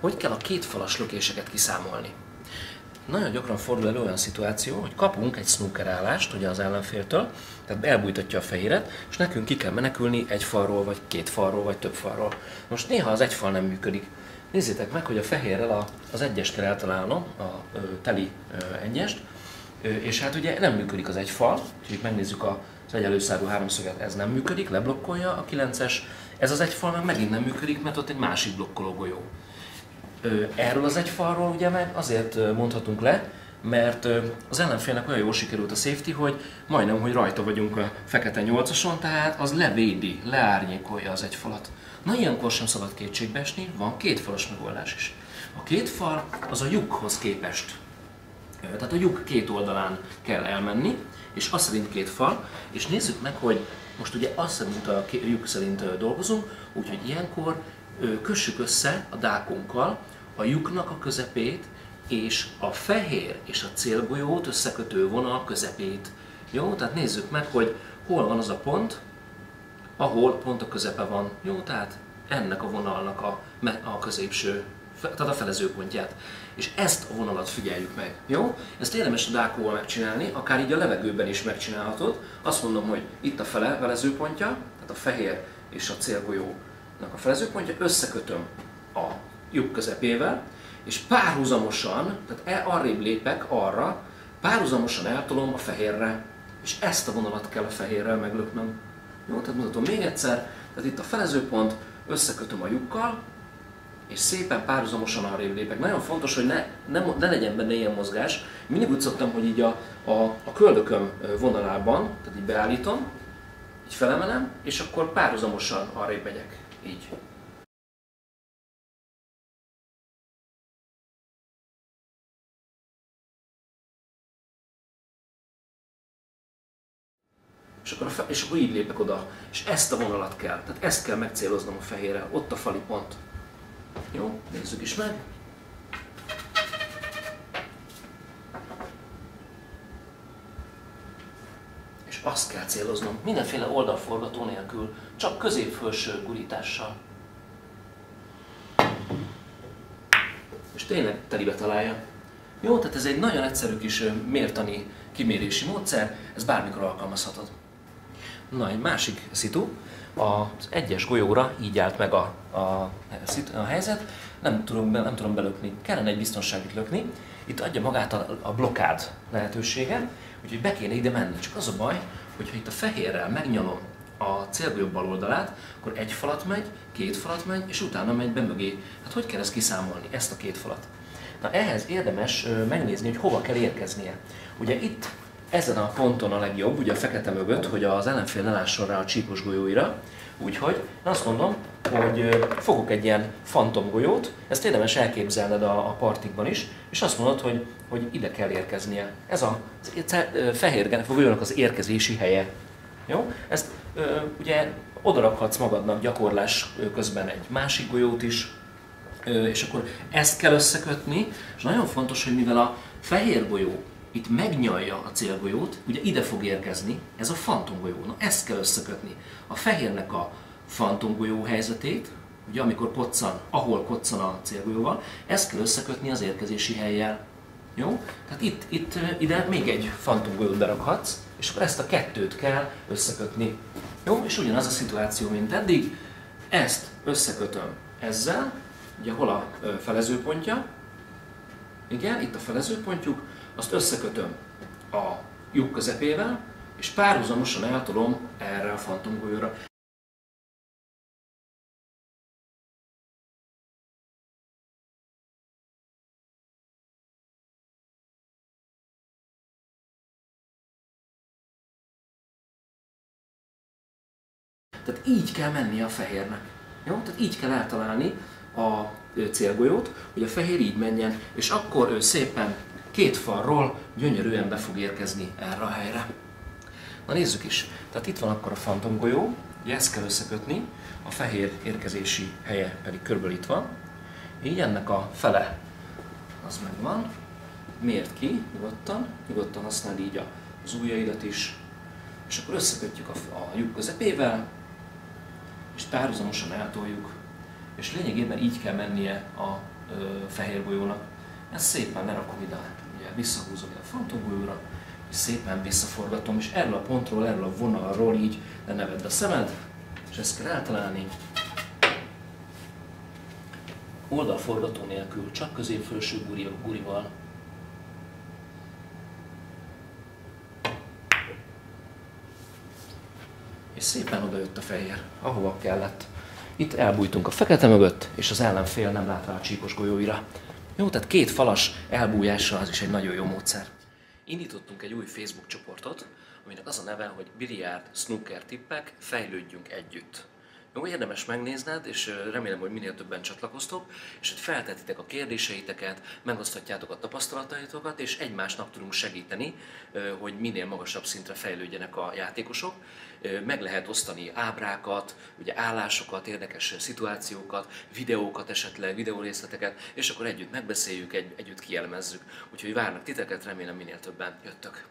Hogy kell a kétfalas lökéseket kiszámolni? Nagyon gyakran fordul elő olyan szituáció, hogy kapunk egy snooker állást ugye az ellenféltől, tehát elbújtatja a fehéret, és nekünk ki kell menekülni egy falról, vagy két falról, vagy több falról. Most néha az egy fal nem működik. Nézzétek meg, hogy a fehérrel az egyest kell eltalálnom, a teli egyest, és hát ugye nem működik az egy fal, úgyhogy megnézzük az egyenlőszárú háromszöget, ez nem működik, leblokkolja a 9-es, ez az egy fal meg megint nem működik, mert ott egy másik blokkoló golyó. Erről az egy falról ugye meg azért mondhatunk le, mert az ellenfélnek olyan jól sikerült a safety, hogy majdnem, hogy rajta vagyunk a fekete 8-ason, tehát az levédi, leárnyékolja az egy falat. Na ilyenkor sem szabad kétségbe esni, van kétfalas megoldás is. A két fal az a lyukhoz képest, tehát a lyuk két oldalán kell elmenni, és az szerint két fal, és nézzük meg, hogy most ugye azt szerint a lyuk szerint dolgozunk, úgyhogy ilyenkor kössük össze a dákunkkal a lyuknak a közepét és a fehér és a célgolyót összekötő vonal közepét. Jó, tehát nézzük meg, hogy hol van az a pont, ahol pont a közepe van. Jó, tehát ennek a vonalnak a középső, tehát a felezőpontját. És ezt a vonalat figyeljük meg. Jó? Ezt érdemes a dákóval megcsinálni, akár így a levegőben is megcsinálhatod. Azt mondom, hogy itt a felezőpontja, tehát a fehér és a célgolyónak a felezőpontja, összekötöm a lyuk közepével, és párhuzamosan, tehát arrébb lépek arra, párhuzamosan eltolom a fehérre, és ezt a vonalat kell a fehérrel meglöknöm. Jó, tehát mutatom még egyszer, tehát itt a felezőpont, összekötöm a lyukkal, és szépen párhuzamosan arrébb lépek. Nagyon fontos, hogy ne legyen benne ilyen mozgás. Mindig úgy szoktam, hogy így a köldököm vonalában, tehát így beállítom, így felemelem, és akkor párhuzamosan arrébb megyek. Így. És akkor így lépek oda. És ezt a vonalat kell, tehát ezt kell megcéloznom a fehérrel, ott a fali pont. Jó, nézzük is meg. És azt kell céloznom, mindenféle oldalforgató nélkül, csak középfelső gurítással. És tényleg telibe találja. Jó, tehát ez egy nagyon egyszerű kis mértani kimérési módszer, ezt bármikor alkalmazhatod. Na, egy másik szitu, az egyes golyóra így állt meg a helyzet, nem tudom belökni, kellene egy biztonságit lökni, itt adja magát a blokkád lehetősége, úgyhogy be kéne ide menni. Csak az a baj, hogyha itt a fehérrel megnyalom a célgolyó bal oldalát, akkor egy falat megy, két falat megy, és utána megy be mögé. Hát hogy kell ezt kiszámolni, ezt a két falat? Na ehhez érdemes megnézni, hogy hova kell érkeznie. Ugye itt ezen a ponton a legjobb, ugye a fekete mögött, hogy az ellenfél ne lásson rá a csíkos golyóira. Úgyhogy azt mondom, hogy fogok egy ilyen fantomgolyót, ezt érdemes elképzelned a partikban is, és azt mondod, hogy ide kell érkeznie. Ez a fehér golyónak az érkezési helye. Jó? Ezt ugye odarakhatsz magadnak gyakorlás közben egy másik golyót is, és akkor ezt kell összekötni, és nagyon fontos, hogy mivel a fehér golyó itt megnyalja a célgolyót, ugye ide fog érkezni, ez a fantomgolyó. Na ezt kell összekötni. A fehérnek a fantomgolyó helyzetét, ugye amikor koccan, ahol koccan a célgolyóval, ezt kell összekötni az érkezési hellyel. Jó? Tehát ide még egy fantomgolyót berakhatsz, és akkor ezt a kettőt kell összekötni. Jó? És ugyanaz a szituáció, mint eddig. Ezt összekötöm ezzel, ugye hol a felezőpontja? Igen, itt a felezőpontjuk. Azt összekötöm a lyuk közepével, és párhuzamosan eltolom erre a fantomgolyóra. Tehát így kell mennie a fehérnek. Jó? Tehát így kell eltalálni a célgolyót, hogy a fehér így menjen, és akkor ő szépen két falról gyönyörűen be fog érkezni erre a helyre. Na nézzük is. Tehát itt van akkor a fantomgolyó, ugye ezt kell összekötni, a fehér érkezési helye pedig körülbelül itt van. Így ennek a fele az megvan. Mérd ki, nyugodtan használd így az ujjaidat is. És akkor összekötjük a lyuk közepével, és párhuzamosan eltoljuk. És lényegében így kell mennie a fehér golyónak. Ezt szépen lerakom ide, ugye visszahúzom ide a frontogolyóra, és szépen visszaforgatom, és erről a pontról, erről a vonalról így lenevedd a szemed, és ezt kell eltalálni. Oldalforgató nélkül, csak középfelső gurival. És szépen odajött a fehér, ahova kellett. Itt elbújtunk a fekete mögött, és az ellenfél nem lát rá a csíkos golyóira. Jó, tehát két falas elbújással az is egy nagyon jó módszer. Indítottunk egy új Facebook csoportot, aminek az a neve, hogy Biliárd Snooker Tippek, fejlődjünk együtt. Jó, érdemes megnézned, és remélem, hogy minél többen csatlakoztok, és hogy feltetitek a kérdéseiteket, megoszthatjátok a tapasztalataitokat, és egymásnak tudunk segíteni, hogy minél magasabb szintre fejlődjenek a játékosok. Meg lehet osztani ábrákat, ugye állásokat, érdekes szituációkat, videókat esetleg, videórészleteket, és akkor együtt megbeszéljük, együtt kielemezzük. Úgyhogy várnak titeket, remélem minél többen jöttök.